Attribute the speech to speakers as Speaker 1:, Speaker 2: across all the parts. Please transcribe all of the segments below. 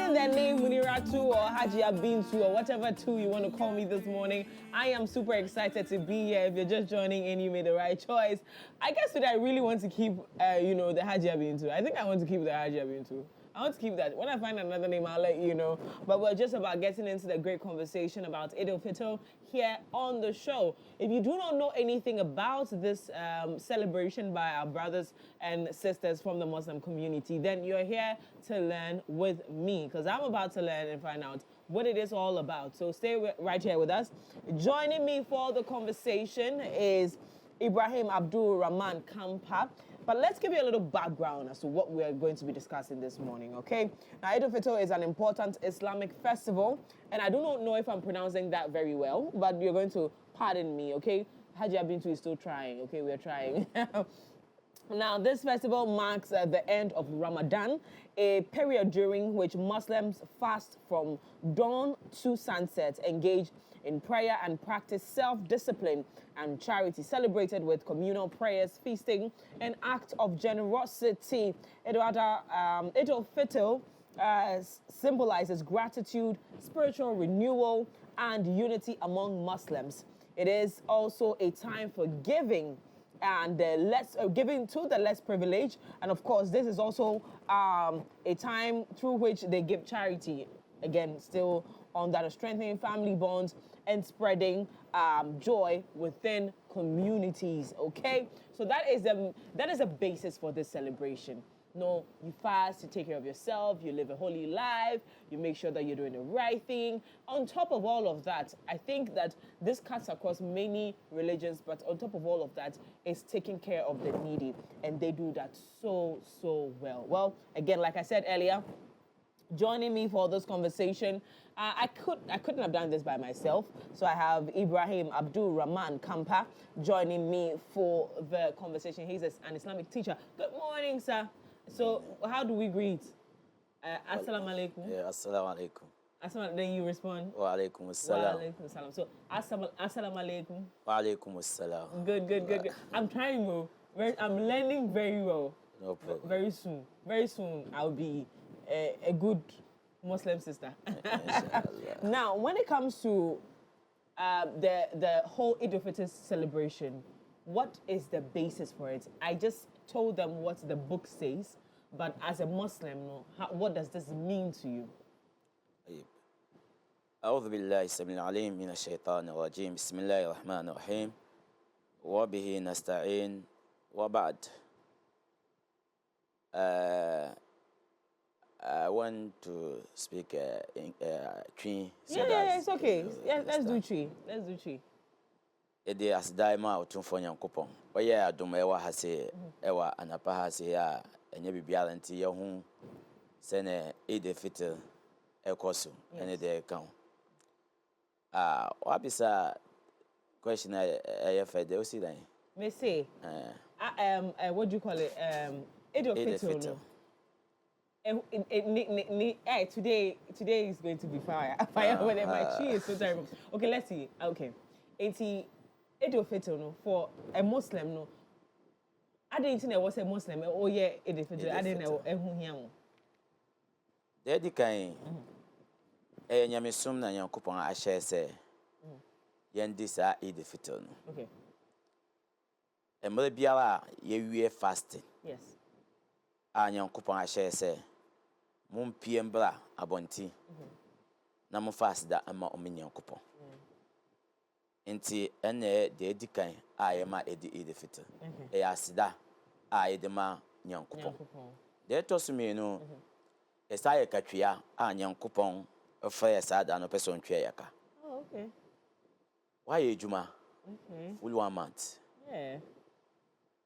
Speaker 1: given the name Muniratu or Hajia Bintu or whatever two you want to call me this morning, I am super excited to be here. If you're just joining in, you made the right choice. I guess today I really want to keep, the Hajia Bintu. I think I want to keep the Hajia Bintu. I want to keep that. When I find another name, I'll let you know. But we're just about getting into the great conversation about al-Fitr here on the show. If you do not know anything about this celebration by our brothers and sisters from the Muslim community, then you're here to learn with me, because I'm about to learn and find out what it is all about. So stay right here with us. Joining me for the conversation is Ibrahim Abdul Rahman Kampa. But let's give you a little background as to what we're going to be discussing this morning, okay? Now, al-Fitr is an important Islamic festival, and I do not know if I'm pronouncing that very well, but you're going to pardon me, okay? Hajia Bintu is still trying, okay? We're trying. Now, this festival marks the end of Ramadan, a period during which Muslims fast from dawn to sunset, engage in prayer and practice self-discipline and charity, celebrated with communal prayers, feasting, and acts of generosity. al-Fitr symbolizes gratitude, spiritual renewal, and unity among Muslims. It is also a time for giving and giving to the less privileged, and of course this is also a time through which they give charity, again still on that, strengthening family bonds and spreading joy within communities. Okay, so that is a basis for this celebration. No, you fast, you take care of yourself, you live a holy life, you make sure that you're doing the right thing. On top of all of that, I think that this cuts across many religions, but on top of all of that is taking care of the needy, and they do that so well. Well, again, like I said earlier, joining me for this conversation, I couldn't have done this by myself, so I have Ibrahim Abdul Rahman Kampa joining me for the conversation. He's an Islamic teacher. Good morning, sir. So how do we greet? Assalamu alaikum.
Speaker 2: Yeah, assalamu alaikum.
Speaker 1: Then you respond.
Speaker 2: Wa alaikum assalam.
Speaker 1: Wa alaikum assalam. So assalamu alaikum.
Speaker 2: Wa alaikum assalam.
Speaker 1: Good. I'm trying well. I'm learning very well.
Speaker 2: No problem.
Speaker 1: Very soon I'll be a good Muslim sister. Now, when it comes to the whole al-Fitr celebration, what is the basis for it? I just told them what the book says, but as a Muslim, what does this mean to you?
Speaker 2: أعوذ بالله السميع العليم من الشيطان الرجيم بسم الله الرحمن الرحيم وبه نستعين وبعد. I want to speak in Twi.
Speaker 1: Yeah, it's okay. Yeah, let's do Twi.
Speaker 2: Ede asdai ma otumfo nyankopon. Oye adom ewa ha se ewa anapa ha se ya enye bibiara nti ye hu se ne al-Fitr ekoso ene de kan. Wabisa question I fed o si dan.
Speaker 1: Me say. What do you call it? al-Fitr. Today is going to be fire. When my tree is so terrible. Okay, let's see. Okay. al-Fitr for a Muslim no. I didn't know was a Muslim. Oh yeah, al-Fitr. I didn't know ehun hian.
Speaker 2: Dedi kan nyamesum na Nyankopon a hye se yendi sa al-Fitr no.
Speaker 1: Okay.
Speaker 2: Emre biara ye wie fasting.
Speaker 1: Yes.
Speaker 2: A Nyankopon a hye se mum piembra abonti. Na mo fast da ama o Nyankopon. Nti ene de edikan a ye ma edi al-Fitr. E asida a ye de ma Nyankopon. De tosumi no esaye katwia a Nyankopon fa ye sada no person twa yaka.
Speaker 1: Oh, okay.
Speaker 2: Why ejuma?
Speaker 1: Okay.
Speaker 2: Full 1 month.
Speaker 1: Yeah.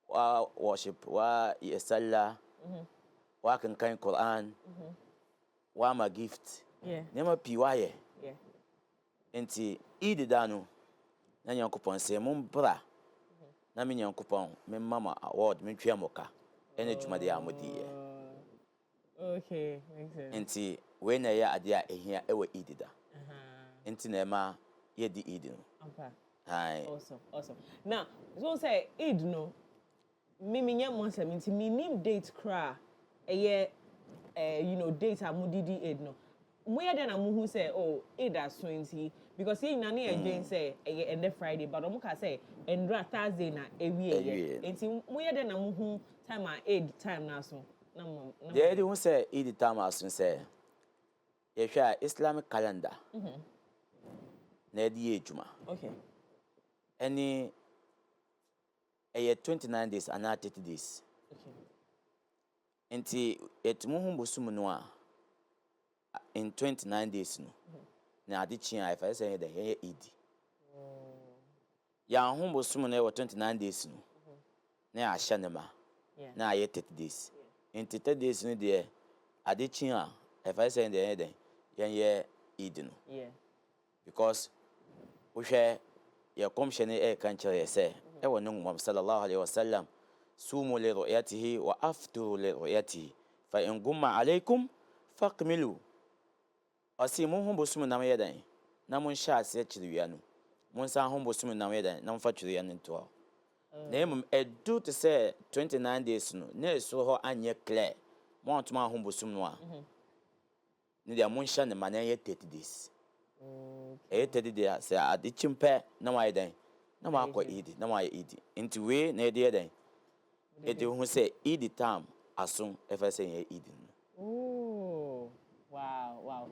Speaker 2: Wa worship, wa yesalla, wa kan Quran, wa ma gift.
Speaker 1: Yeah.
Speaker 2: Nema piwaye.
Speaker 1: Yeah.
Speaker 2: Nti ididano na Nyankopon se mum bra. Na me Nyankopon me mama award me twia moka. Ene dwuma de amodi.
Speaker 1: Okay, makes sense.
Speaker 2: Nti we na ya ade a ehia ewa idida. Nti na ma ye di idin.
Speaker 1: Okay.
Speaker 2: Hi.
Speaker 1: Awesome. Now, so say Eid no. Me nya Muslim nti me nim date kra. Date amudidi Eid no. More than a who say, oh, it does 20 because he nani again say and the Friday, but Omuka say and Thursday na every and see more than a who time I aid time now so.
Speaker 2: They don't say Eid time as say. If you Islamic calendar, na di ejuma.
Speaker 1: Okay.
Speaker 2: Any a 29 days and 30 days.
Speaker 1: Okay.
Speaker 2: Nti etumuhu bosumu no a in 29 days no. Na ade chia if I say the here Eid. Ya hu bosumu no 29 days no. Na ahya ne ma. Na aye 30 days. Nti 30 days no de ade chia if I say the here ye Eid no.
Speaker 1: Yeah.
Speaker 2: Because we share your commission kan chere say e wonu Muhammad sallallahu alaihi wasallam sumu li ru'yatihi wa aftu li ru'yatihi fa in gumma alaykum faqmilu asimu hu bosumu nam yedan na mun sha ase chiriwia no mun san hu bosumu nam yedan na mfa chiriwia no to na emum edu to say 29 days no na eso ho anye clear mo antuma hu bosumu no a ni dia mun sha ne ma na ye 30 days 30 days say ade chimpe na wa yedan na ma akọ Eid na ma Eid nti we na ede yedan ede hu say Eid time asun ever say ye Eid.
Speaker 1: Oh, wow.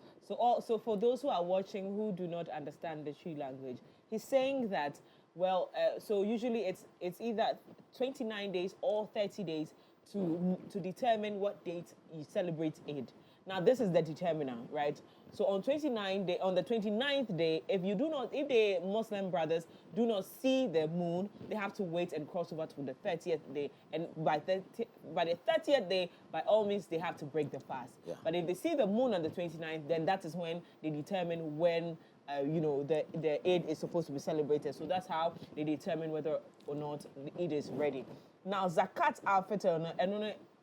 Speaker 1: So for those who are watching who do not understand the Twi language, he's saying that, well, so usually it's either 29 days or 30 days to determine what date you celebrate Eid. Now, this is the determiner, right? So on the 29th day, if the Muslim brothers do not see the moon, they have to wait and cross over to the 30th day. And by the 30th day, by all means, they have to break the fast.
Speaker 2: Yeah.
Speaker 1: But if they see the moon on the 29th, then that is when they determine when the Eid is supposed to be celebrated. So that's how they determine whether or not the Eid is ready. Now, Zakat al-Fitr,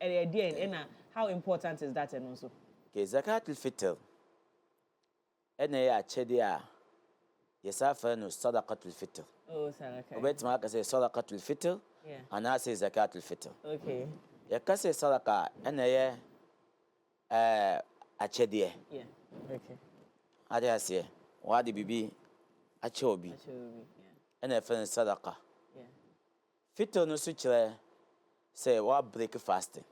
Speaker 1: and how important is that? And also,
Speaker 2: okay, Zakat al-Fitr. Ene ya chede a yesafa no sadaqatul fitr.
Speaker 1: Oh, sadaqah.
Speaker 2: Obet ma ka say sadaqatul fitr.
Speaker 1: Yeah.
Speaker 2: And I say zakatul fitr.
Speaker 1: Okay.
Speaker 2: Ya ka say sadaqa ene ye a chede.
Speaker 1: Yeah. Okay.
Speaker 2: Ade ase wa de bibi a che obi.
Speaker 1: Yeah.
Speaker 2: Ene fe sadaqa.
Speaker 1: Yeah.
Speaker 2: Fitr no su kire say wa break fasting.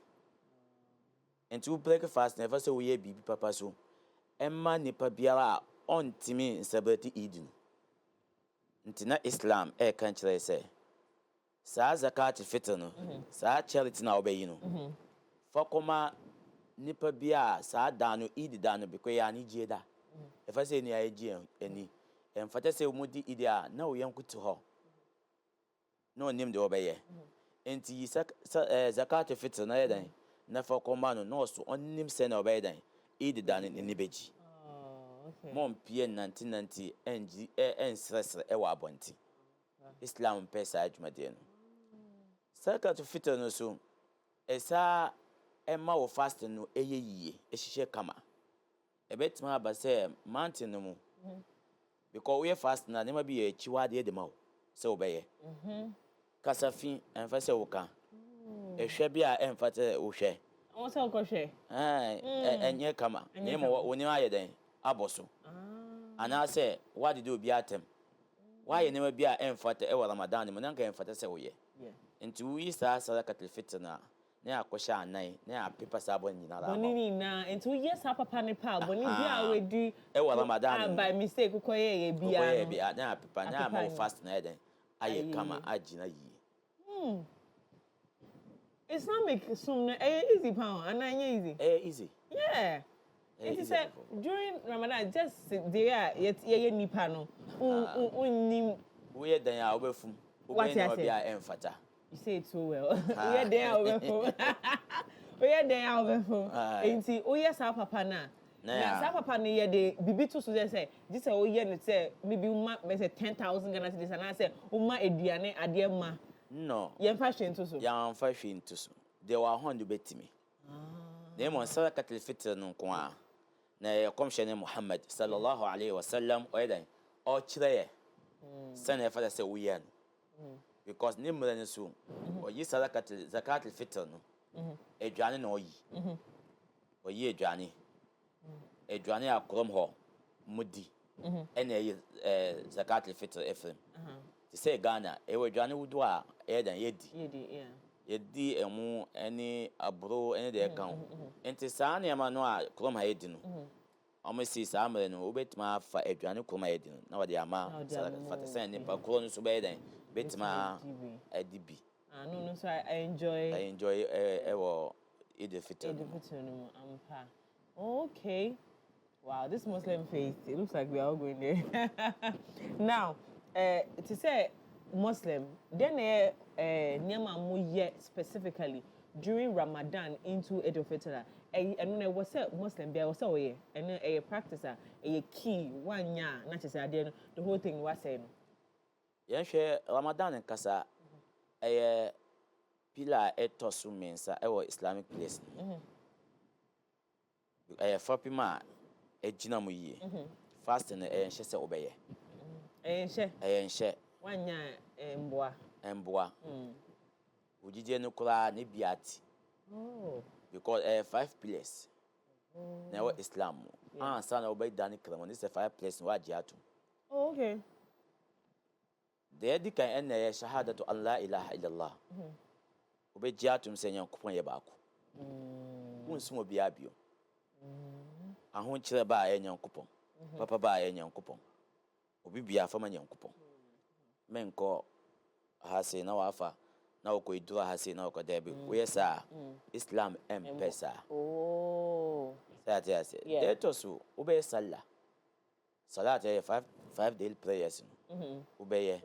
Speaker 2: Into break fasting never say we ye bibi papa so. Emma nipa biara ontimi celebrate Eid. Ntina Islam kan kire say sa zakat fitr no sa charity na obeyi no fakoma nipa bia sa dano Eid dano because ya ni jeda e fa say ni ya ji ani en fata say mudi Eid a na wo yankutu ho no nim de obeye enti zakat fitr na yedan na fakoma no so onnim say na obeye dan Eid dano ni beji.
Speaker 1: Okay.
Speaker 2: Mom pie 1990 NG stress wa abonti. Islam pesa adwumade no. Zakat fitr no so esa emma wo fast no eyeye ehihye kama. Ebetima aba say mountain no mu. Because we fast na nema bi ye chiwade de ma wo. Se obeye. Kasafin enfa se wo kan. Ehwe bi a enfa te wo hwe.
Speaker 1: Won se ko hwe.
Speaker 2: Enye kama. Nemo woni aye den. Aboso. And I say, what did you be at him? Why you never be at Enfat ever Ramadan, Monanka and Fata say, yeah. And 2 years, I saw like a fitna. Near Kosha night, near paper sabon in
Speaker 1: Bonina, and 2 years up upon a pub, Bonina will do
Speaker 2: ever Ramadan
Speaker 1: by mistake, Ukoye be
Speaker 2: at now, Papa, now more fast than I come at Gina.
Speaker 1: It's not make some easy pound and easy.
Speaker 2: Easy.
Speaker 1: Yeah. It is during Ramadan, just there, yet ye nipa no.
Speaker 2: We are there over from what I say.
Speaker 1: You say it so well. We are there over from. We are there over from. And see, oh yes, our papa na. Na sa papa na ye de bibi to so say, this say oh ye ne say maybe say 10,000 Ghana cedis and I say uma eduane ade ma.
Speaker 2: No.
Speaker 1: Ye fa hwe to so.
Speaker 2: Ya fa hwe to so. There were 100 betimi. Na mo zakat al-fitr no ko a. Na ya komshene Muhammad sallallahu alaihi wasallam oyedan o kire sana fa da se wiyan because nimre ne so o yi zakat al-fitr no edwane na oyi o yi edwane aduane a krom ho mudi ene zakat al-Fitr efrem ti say Ghana e we aduane wudu a e dan yedi emu ene abro ene de kan enti saa ne ma no a krom ha yedi no omo si saa mre no obetima fa aduane krom ha yedi no na wode ama fata sen ne pa krom no so be dan betima adibi
Speaker 1: no so I enjoy
Speaker 2: ewo Eid al-Fitr
Speaker 1: no ampa. Okay. Wow, this Muslim faith, it looks like we are all going there. Now, to say Muslim, then Nyama Muye specifically during Ramadan into Eid al-Fitr. And when was a Muslim, there was a way, and a practicer, a key, 1 year, not just the whole thing was saying.
Speaker 2: Yes, Ramadan and Kasa, a pillar etosu means a Islamic place. A fapima. Ejina mu yie fasting e nhye se obeye nhye
Speaker 1: 1 year
Speaker 2: emboa ujije no kura ne biati because 5 pillars na wa Islam ansa na obey dan kramo ne se 5 pillars wa jiatu
Speaker 1: okay
Speaker 2: de di kan en ya shahadatu an la ilaha illallah obey jiatu mse nyankopon ye baako unsumo bia bio ahon kire ba ya nyankopon papa ba ya nyankopon obi bia fa ma nyankopon menko ha se na wafa na ko idura ha se na ko debe we sa Islam empesa sa de to so obey salat ya 5 daily prayers obey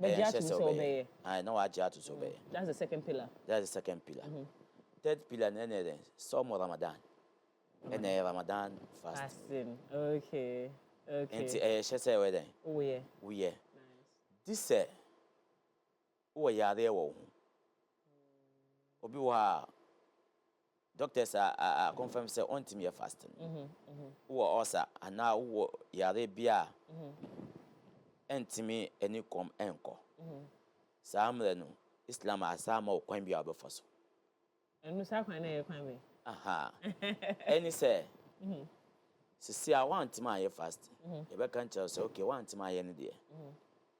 Speaker 1: but jatu so obey
Speaker 2: na wa jatu so obey
Speaker 1: that's the second pillar
Speaker 2: third pillar ne some Ramadan and Ramadan fasting.
Speaker 1: Okay.
Speaker 2: And she say we then. We nice. This yare wo. Obi wa doctors are confirm say on team you fasting. Wo also and now wo yare bia. Entimi eni kom enko. Samre no Islam asama o kwan bia obefoso.
Speaker 1: Enu sa kwan na ye kwan be.
Speaker 2: Aha. Any say, see, I want my fast. You can tell us, okay, want my end there.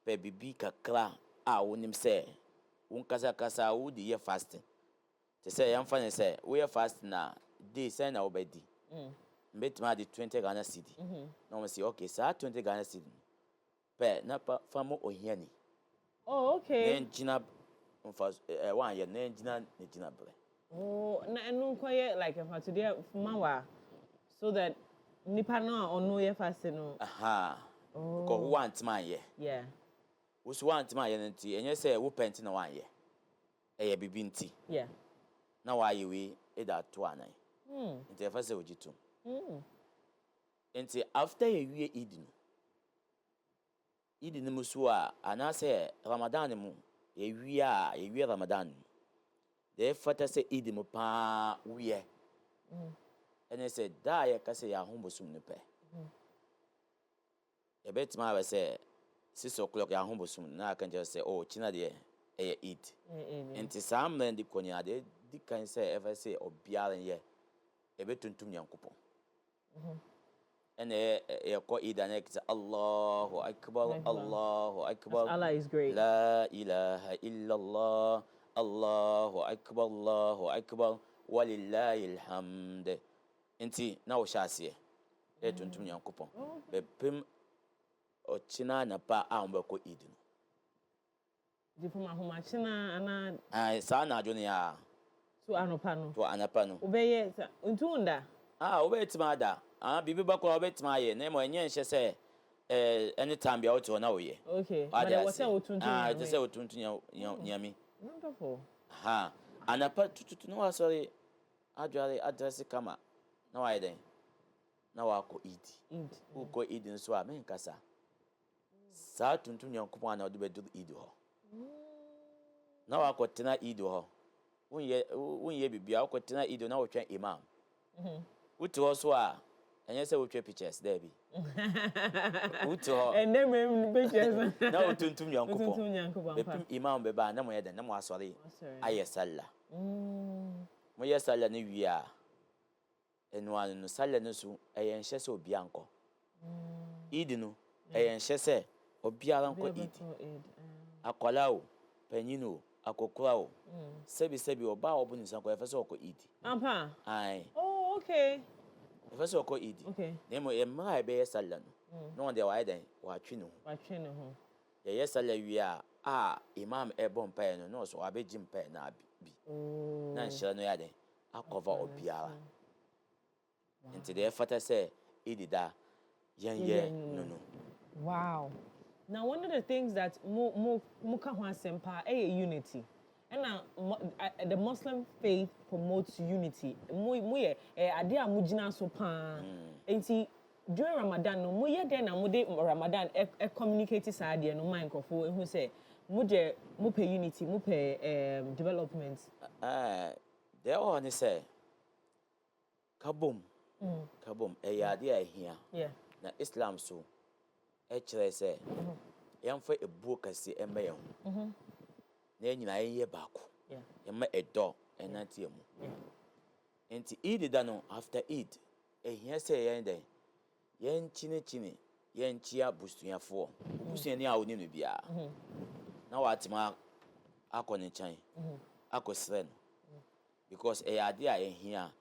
Speaker 2: Baby, be kakra, I wouldn't say, Unkasa would ye fasting. To say, I'm funny, say, we are fasting now. They send our bedi. Bet my 20 Ghana city. No, say, okay, sir, 20 Ghana city. Pay, napa, famo or yenny.
Speaker 1: Oh, okay.
Speaker 2: Then Gina, 1 year, then Gina.
Speaker 1: Oh, no, quiet like if today mawa, so that nipa no or no ye fasting no.
Speaker 2: Aha. Because want my year.
Speaker 1: Yeah.
Speaker 2: Who's want my year and you say who painting a 1 year. A bibinti.
Speaker 1: Yeah.
Speaker 2: Now why you we that 2 9. Into the first of you too. And after a year eating musua, and I say Ramadan mu, a year Ramadan. The father say idi mo pa wiye and say da ya ka say ya hombosum ne pe e betima ba say 6 o'clock ya hombosum na kan just say oh china de e eat and some men di konya de di kan say ever say obiara ye e betuntum yankopon and e ko ida ne say Allahu akbar
Speaker 1: Allah is great.
Speaker 2: La ilaha illallah Allahu akbar walillahi alhamd. Enti na wo hyase e tuntum yankopon be pem o china na pa a mba ko idi no
Speaker 1: di pema homa china ana
Speaker 2: sa na adwo ne ya
Speaker 1: so anopa no obeye ntunda
Speaker 2: obetima da bibi bakwa obetima ye na mo enye nhye se anytime bia oto na wo ye
Speaker 1: okay but what say otuntum
Speaker 2: it say otuntum nyami
Speaker 1: wonderful
Speaker 2: anapa tutu no sorry adware address kama na why then na wa ko eid ko eid nso a men kasa sa tuntum yankopon na odebedu eid ho na wa ko tena eid ho wonye bibia ko tena eid na wo twen imam utu ho so a enye se wo twe pictures there bi utu ho
Speaker 1: and them pictures
Speaker 2: na otuntum yankopon bepim imam be ba na mo yeden na mo asori aye sallah mo ye sallah ni wi a eno anu no sale no so ɛyɛ nhyɛ sɛ obi anko Eid no ɛyɛ nhyɛ sɛ obiara nko Eid akwala o panyin o akokora o sebi oba obu ni sanko ɛfɛ sɛ ɔkɔ Eid ai
Speaker 1: oh okay
Speaker 2: ɛfɛ sɛ ɔkɔ Eid na mo ɛmra ɛbɛyɛ sale no no on de wa ɛdan wa twi no
Speaker 1: ho
Speaker 2: yɛyɛ sale wi a imam ɛbɔ mpae no no so abɛgye mpae na bi na nhyɛ no yɛ den akɔva obiara nti de ɛfata sɛ Eid da yɛnyɛ no
Speaker 1: wow. Now, one of the things that muka ho asempa is unity. And the Muslim faith promotes unity. Muye ade a mujina so pa. Enti during Ramadan no muye den na mude Ramadan communicate side no mind kofo who say mude mupe unity mupe development.
Speaker 2: There one say kabom ade a hia.
Speaker 1: Yeah.
Speaker 2: Na Islam so ɛkyerɛ sɛ yɛmfa ebuo kɛse ɛmɛ yɛn ho na nyina yɛyɛ baako yɛma ɛdɔ ɛnante mu nti Eid da no after Eid ehia sɛ yɛn dɛn yɛnkyine yɛnkyia busuafoɔ busuani a woni no bia na watima akɔ ne nkyɛn akɔsrɛ no because ɛyɛ ade a ehia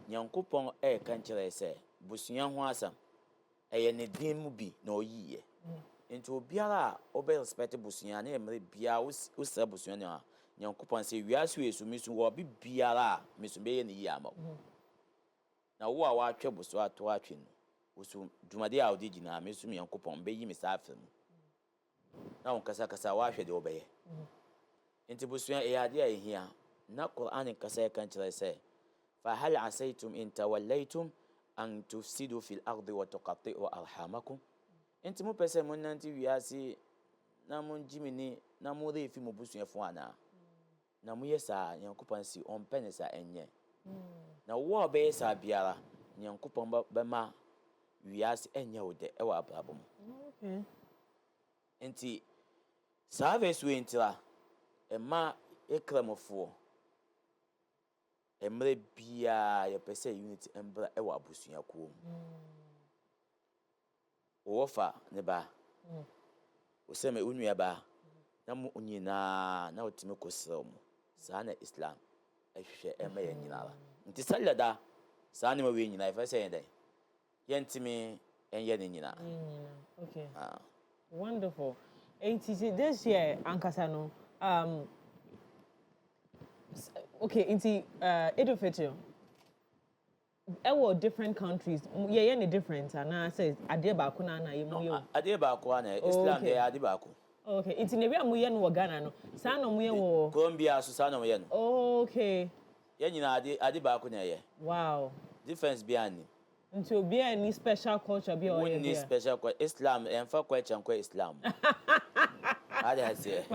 Speaker 2: Nyankopɔn ɛka nkyerɛ sɛ busua ho asam ɛyɛ ne din mu bi na oyiye nti obiara a obe respect busua na emre bia usra busua na Nyankopɔn sɛ wiase wesu misu wo bi biara a misu be ye ne yi ama na wo a watwe busu ato atwe no usu dwumade a odi gina misu Nyankopɔn be yi misafem na won kasa wa hwɛ de obeye nti busua e ade a ehia na Qur'an kasa kan kyerɛ sɛ fa hal asaytum in tawallaytum an tufsidu fil ardi wa tuqatti'u arhamakum enti mo pese mo nanti wiase na mo jimini na mo refi mo busuafo ana na mo yesa Nyankopɔn si on pene sa enye na wo obeye sa biara Nyankopɔn ba ma wiase enye wo de e wa abrabom
Speaker 1: okay
Speaker 2: enti service we ntira e ma ekramofo emre bia ye pese unity embra e wa abusua ko wofa ne ba oseme unua ba na mu nyina na otime kosrɛ mu saa na Islam ehwehwɛ ema ye nyinara nti salada saa ne ma we nyina efa sɛ yɛn yɛntime enye ne nyina
Speaker 1: okay wonderful this year ankasa no okay into al-Fitr different countries any different and I say ade ba ko na you
Speaker 2: ade ba ko na Islam dey ade ba ko
Speaker 1: okay into ne bia mu ye no Ghana no sa no mu ye wo
Speaker 2: Colombia so sa no mu ye no
Speaker 1: okay
Speaker 2: ye nyina ade ba ko na ye
Speaker 1: wow
Speaker 2: difference bi ani
Speaker 1: into obi any special culture bi o
Speaker 2: ye special culture Islam emfa culture ko Islam ade hasie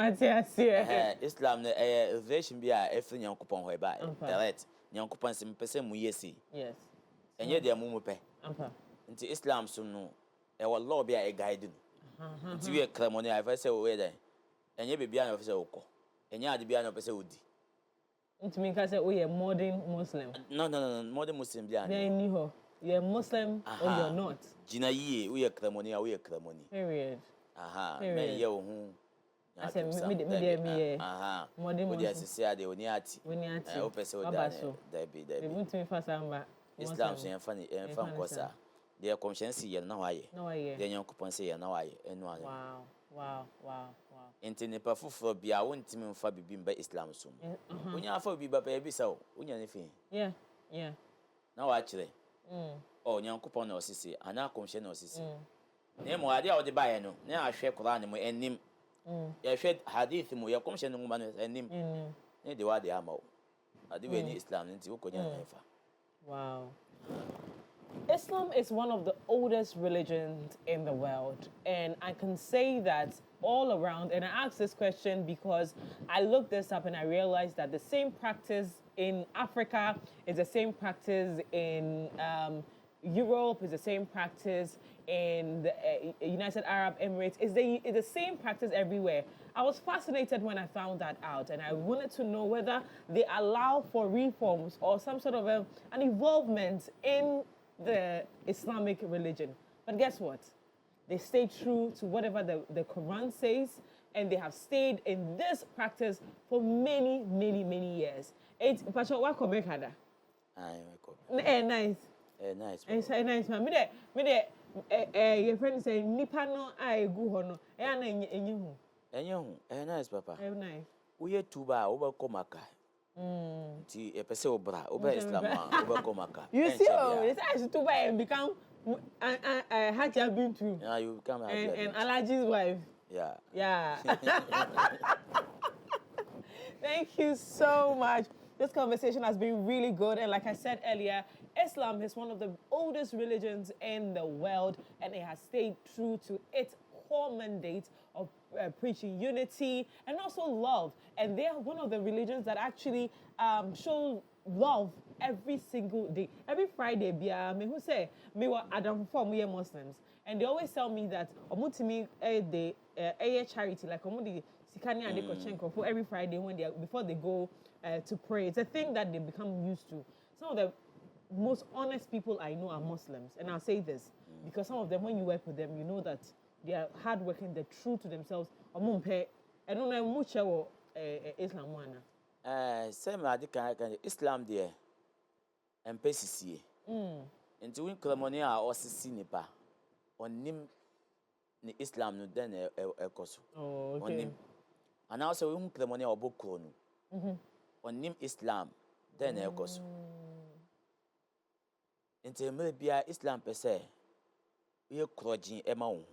Speaker 2: Islam na revelation bi a efri Nyankopɔn ho ba direct Nyankopɔn sim pese mu yesi
Speaker 1: yes
Speaker 2: enye de mu pe nti Islam so no law bi a guide no nti we ceremony I say we dey enye be bia na say ukọ enye ade bia na pese odi
Speaker 1: nti me ka say we modern Muslim
Speaker 2: no modern Muslim bia
Speaker 1: na ni ho you're Muslim or you're not
Speaker 2: jina yie we ceremony a we ceremony
Speaker 1: period
Speaker 2: me ye wo hu
Speaker 1: I said, me, modern
Speaker 2: Muslim. Ade oni ati. O pese o da be.
Speaker 1: We want to first amba.
Speaker 2: Islam so enfani enfan kosa. De conscience ye na waye. De Nyankopɔn se ye na waye. Enu anu.
Speaker 1: Wow.
Speaker 2: Enti ne pa fufuro bia wontimi mfa bibi mba Islam so. Onya afa bibi ba bi sa o. Onya ne fi.
Speaker 1: Yeah.
Speaker 2: Na wa kire. Oh Nyankopɔn na osisi, ana conscience na osisi. Ne mo ade a ode ba ye no, na ahwe Quran mo enim. Ya hwed hadith mu ya komhye no nguma no anim ne de wa de ama wo ade we ni Islam nti wo konya nfa
Speaker 1: wow Islam is one of the oldest religions in the world and I can say that all around and I asked this question because I looked this up and I realized that the same practice in Africa is the same practice in Europe, is the same practice in the United Arab Emirates. Is the same practice everywhere. I was fascinated when I found that out, and I wanted to know whether they allow for reforms or some sort of an involvement in the Islamic religion. But guess what? They stay true to whatever the Quran says, and they have stayed in this practice for many, many, many years. It's Pacho, what come back ada? Nice.
Speaker 2: Nice.
Speaker 1: It's nice, man. Your friend say nipa no I go hono.
Speaker 2: Nice, Papa.
Speaker 1: Nice.
Speaker 2: We tuba over komaka. Ti epese obra, over Islam, over komaka.
Speaker 1: You see, it's actually tuba and become Hajj been to.
Speaker 2: Yeah, you become
Speaker 1: and Alaji's wife.
Speaker 2: Yeah.
Speaker 1: Thank you so much. This conversation has been really good, and like I said earlier, Islam is one of the oldest religions in the world, and it has stayed true to its core mandate of preaching unity and also love. And they are one of the religions that actually show love every single day. Every Friday, who say me wa Adam for me Muslims, and they always tell me that omutimi a charity like omudi sikani and dekochenko for every Friday when before they go to pray. It's a thing that they become used to. Some of the most honest people I know are Muslims, and I'll say this because some of them, when you work with them, you know that they are hardworking, they're true to themselves. I don't know much about Islam one.
Speaker 2: Same like Islam there, and PCC. Into win Clemonia or Sinipa on Nim Islam, no then a coso.
Speaker 1: Oh,
Speaker 2: on Nim. And also win Clemonia or Bokonu. On Nim Islam, then a coso. Into maybe Islam per se, we are crudging a mound.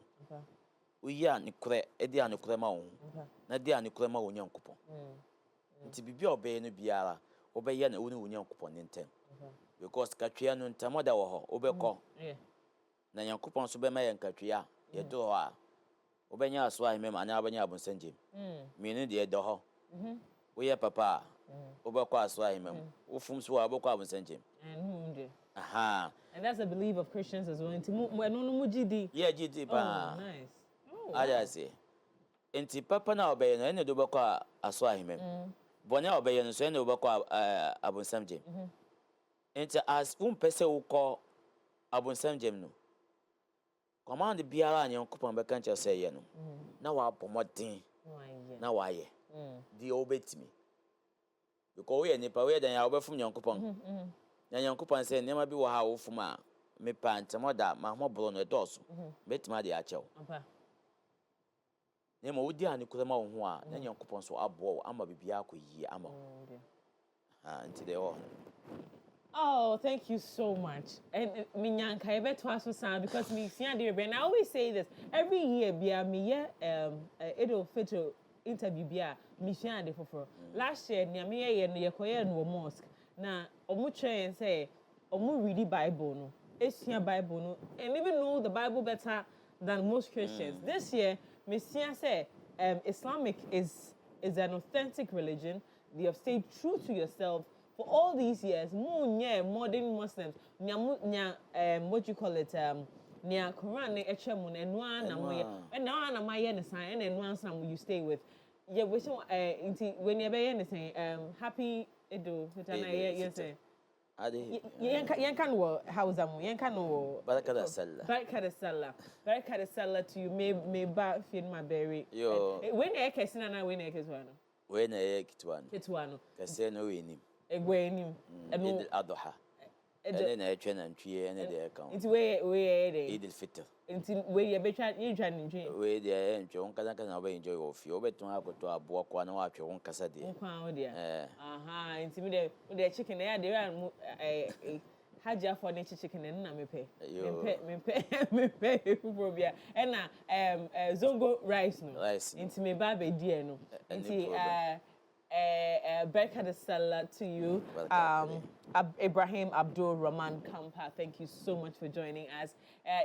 Speaker 2: We are Nicre, Edia Nucrema, Nadia Nucrema Union coupon. To be obeying Biara, obey an Union coupon in 10. Because Catriano and Tamoda or Oberco. Nayan coupon Subema and Catria, your door. Obenya swai mem and Albania Bonsenjim. Meaning the Edoho. We are Papa. Oberqua swai mem. Ufum swab Boca Bonsenjim. Aha.
Speaker 1: And that's a belief of Christians as well.
Speaker 2: Yeah, GD.
Speaker 1: Oh, nice.
Speaker 2: I say. Enti Papa now obey no any do Boca aswa him. Bonia obey no so any Boca Abonsamjim. Enti as pese wo call Abonsamjim no. Command the biara and yon coupon becancha say no. Now I promoting. Now I the obey me. Because we are nipa we than our from yon coupon. Yan coupon say never be how for ma me pant mother my mobile on a doss. Bet my dear chow. Nemo would dear Nicolama one, then yon coupon so abo, Amma be biaku ye amo. Until they all.
Speaker 1: Oh, thank you so much. And Minyanka, I bet was so sad because me see and I always say this every year. Bia me al-Fitr interview bia me see and for last year near me ye koye no mosque. Na omu train say omu read the Bible no. It's here Bible no. And even know the Bible better than most Christians. This year, me see say Islamic is an authentic religion. You have stayed true to yourself. For all these years, modern Muslims, what you call it, near Quran, and now I'm my sign, and one some you stay with. Yeah, when you're anything, happy Edo, which I yes, Yankan house, Yankan Barakada Salah to you, may bath in my berry.
Speaker 2: Yo,
Speaker 1: when I can and I win a case one.
Speaker 2: when I get one,
Speaker 1: It's one.
Speaker 2: Casino in him.
Speaker 1: Egwenim
Speaker 2: Eid al-Adha. And then I train and tree and the account.
Speaker 1: It's where
Speaker 2: Eid al-Fitr.
Speaker 1: Until where you better you trying to
Speaker 2: Where the end, John can enjoy of you, but to have to a walk one or two on Cassadi.
Speaker 1: Aha, intimidate with their chicken there. They are Haja for nature chicken and me pay. And zongo rice no.
Speaker 2: Rice.
Speaker 1: Into me baby dear no. Into Berkah Salah to you. Ibrahim Abdul Rahman Kampa, thank you so much for joining us.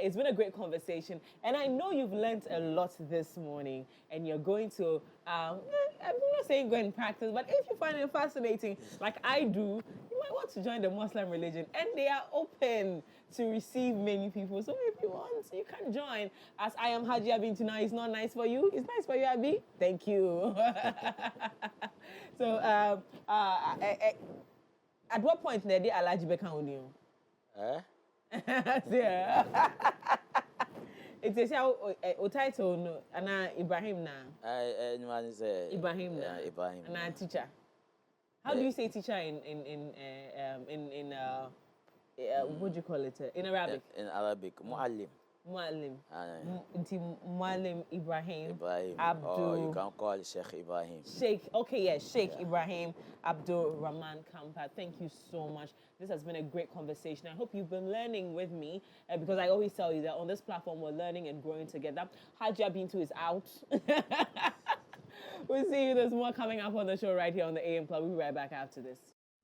Speaker 1: It's been a great conversation, and I know you've learned a lot this morning, and you're going to, I'm not saying go and practice, but if you find it fascinating, like I do, you might want to join the Muslim religion, and they are open to receive many people. So if you want, you can join. As I am Haji Bintu now, it's not nice for you. It's nice for you, Abi. Thank you. So, at what point did they allow you to become you? Yeah. It is how title no, and Ibrahim na.
Speaker 2: Anyone say
Speaker 1: Ibrahim na.
Speaker 2: Ibrahim.
Speaker 1: And teacher. How do you say teacher in what do you call it in Arabic?
Speaker 2: In Arabic, muallim.
Speaker 1: Muallim. Muallim Ibrahim. Abdul.
Speaker 2: Or you can call Sheikh Ibrahim.
Speaker 1: Sheikh Ibrahim Abdul Rahman Kampa. Thank you so much. This has been a great conversation. I hope you've been learning with me because I always tell you that on this platform we're learning and growing together. Hajia Bintu is out. We'll see you. There's more coming up on the show right here on the AM Club. We'll be right back after this.